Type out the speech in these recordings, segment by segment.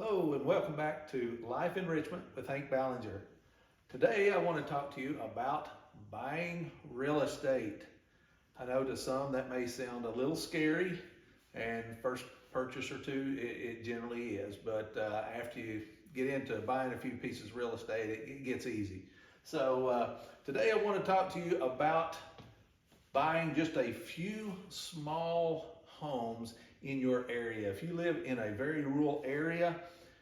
Hello and welcome back to Life Enrichment with Hank Ballinger. Today I want to talk to you about buying real estate. I know to some that may sound a little scary, and first purchase or two it generally is, but after you get into buying a few pieces of real estate it gets easy. So today I want to talk to you about buying just a few small homes in your area. If you live in a very rural area,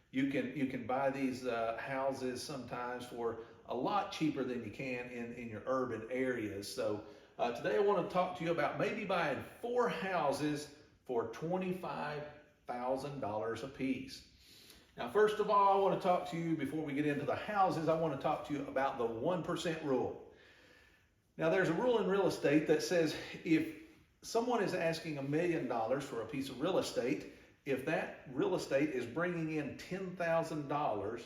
you can buy these houses sometimes for a lot cheaper than you can in your urban areas. So today I want to talk to you about maybe buying 4 houses for $25,000 a piece. Now, first of all, I want to talk to you, before we get into the houses, I want to talk to you about the 1% rule. Now, there's a rule in real estate that says if someone is asking $1 million for a piece of real estate, if that real estate is bringing in $10,000,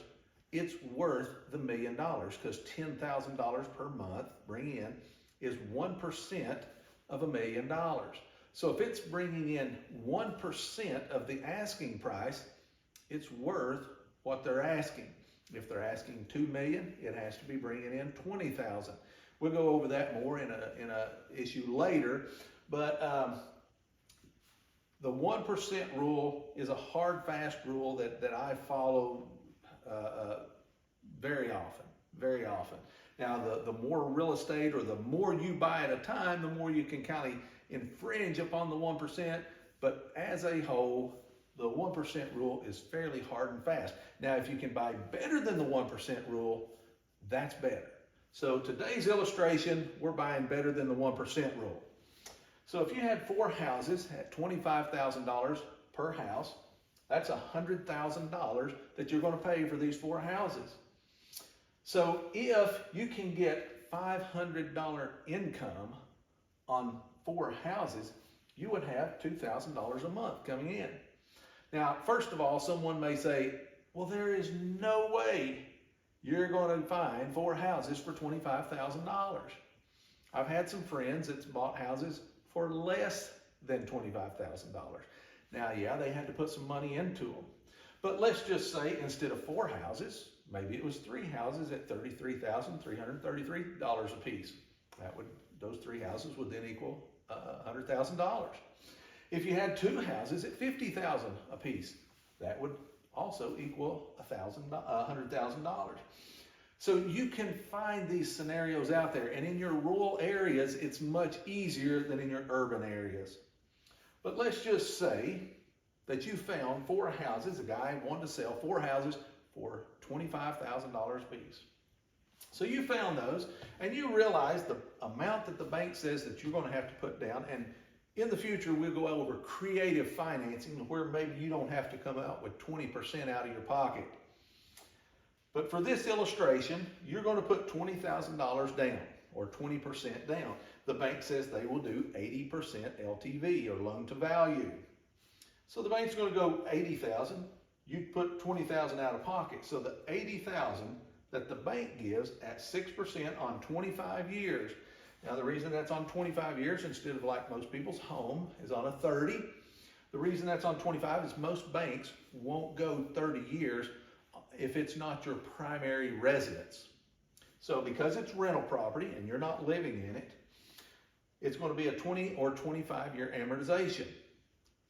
it's worth the $1 million, because $10,000 per month bring in is 1% of $1 million. So if it's bringing in 1% of the asking price, it's worth what they're asking. If they're asking $2 million, it has to be bringing in $20,000. We'll go over that more in a issue later, but the 1% rule is a hard, fast rule that I follow very often. Now, the more real estate, or the more you buy at a time, the more you can kind of infringe upon the 1%, but as a whole, the 1% rule is fairly hard and fast. Now, if you can buy better than the 1% rule, that's better. So today's illustration, we're buying better than the 1% rule. So if you had 4 houses at $25,000 per house, that's $100,000 that you're going to pay for these 4 houses. So if you can get $500 income on 4 houses, you would have $2,000 a month coming in. Now, first of all, someone may say, well, there is no way you're going to find 4 houses for $25,000. I've had some friends that's bought houses for less than $25,000. Now, yeah, they had to put some money into them. But let's just say instead of 4 houses, maybe it was 3 houses at $33,333 a piece. Those 3 houses would then equal $100,000. If you had 2 houses at $50,000 a piece, that would also equal $100,000. So you can find these scenarios out there, and in your rural areas, it's much easier than in your urban areas. But let's just say that you found 4 houses, a guy wanted to sell 4 houses for $25,000 a piece. So you found those, and you realize the amount that the bank says that you're going to have to put down, and in the future, we'll go over creative financing where maybe you don't have to come out with 20% out of your pocket. But for this illustration, you're going to put $20,000 down, or 20% down. The bank says they will do 80% LTV, or loan to value. So the bank's going to go $80,000. You put $20,000 out of pocket. So the $80,000 that the bank gives at 6% on 25 years. Now, the reason that's on 25 years instead of like most people's home is on a 30. The reason that's on 25 is most banks won't go 30 years if it's not your primary residence. So because it's rental property and you're not living in it, it's going to be a 20 or 25 year amortization.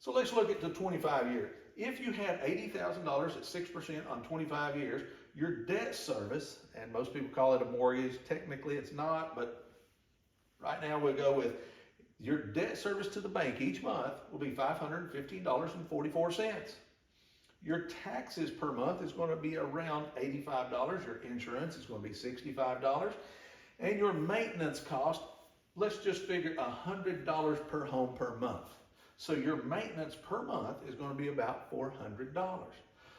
So let's look at the 25 year. If you had $80,000 at 6% on 25 years, your debt service, and most people call it a mortgage, technically it's not, but right now we'll go with your debt service to the bank each month will be $515.44. Your taxes per month is going to be around $85. Your insurance is going to be $65. And your maintenance cost, let's just figure $100 per home per month. So your maintenance per month is going to be about $400.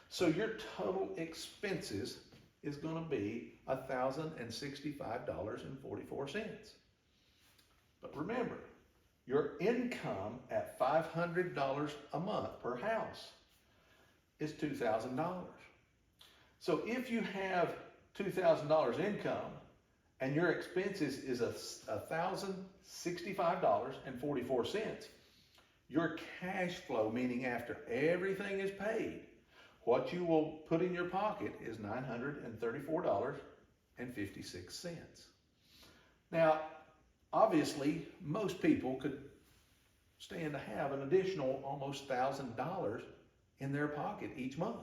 So your total expenses is going to be $1,065.44. But remember, your income at $500 a month per house is $2,000. So if you have $2,000 income and your expenses is $1,065.44, your cash flow, meaning after everything is paid, what you will put in your pocket is $934.56. Now, obviously, most people could stand to have an additional almost $1,000 in their pocket each month.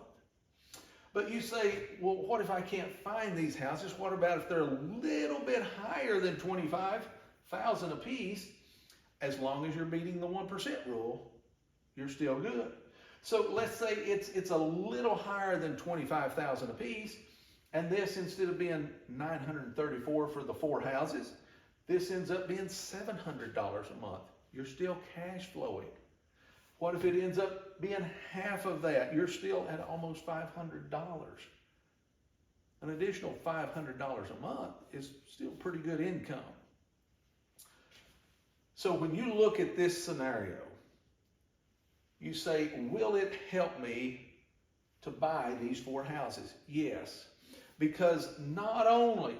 But you say, well, what if I can't find these houses? What about if they're a little bit higher than $25,000 a piece? As long as you're meeting the 1% rule, you're still good. So let's say it's a little higher than $25,000 a piece, and this, instead of being $934 for the 4 houses, this ends up being $700 a month. You're still cash flowing. What if it ends up being half of that? You're still at almost $500. An additional $500 a month is still pretty good income. So when you look at this scenario, you say, will it help me to buy these 4 houses? Yes, because not only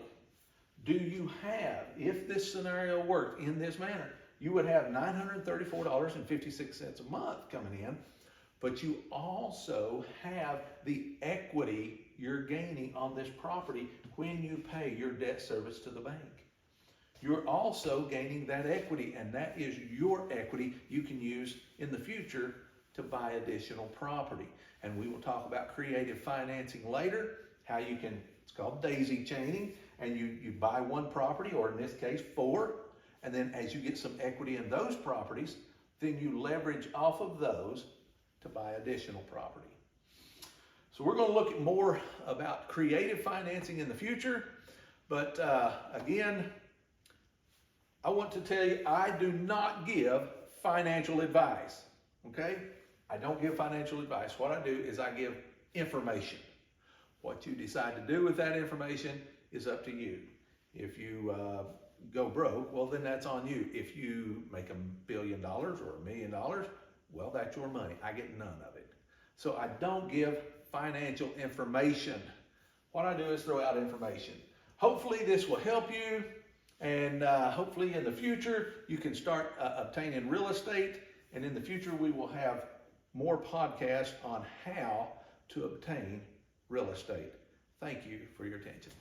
do you have, if this scenario worked in this manner, you would have $934.56 a month coming in, but you also have the equity you're gaining on this property when you pay your debt service to the bank. You're also gaining that equity, and that is your equity you can use in the future to buy additional property. And we will talk about creative financing later, how you can, it's called daisy chaining, and you buy 1 property, or in this case 4, and then as you get some equity in those properties, then you leverage off of those to buy additional property. So we're going to look at more about creative financing in the future, but again, I want to tell you, I do not give financial advice, okay? I don't give financial advice. What I do is I give information. What you decide to do with that information is up to you. If you go broke, well, then that's on you. If you make $1 billion or $1 million, well, that's your money. I get none of it. So I don't give financial information. What I do is throw out information. Hopefully this will help you, and hopefully in the future you can start obtaining real estate, and in the future we will have more podcasts on how to obtain real estate. Thank you for your attention.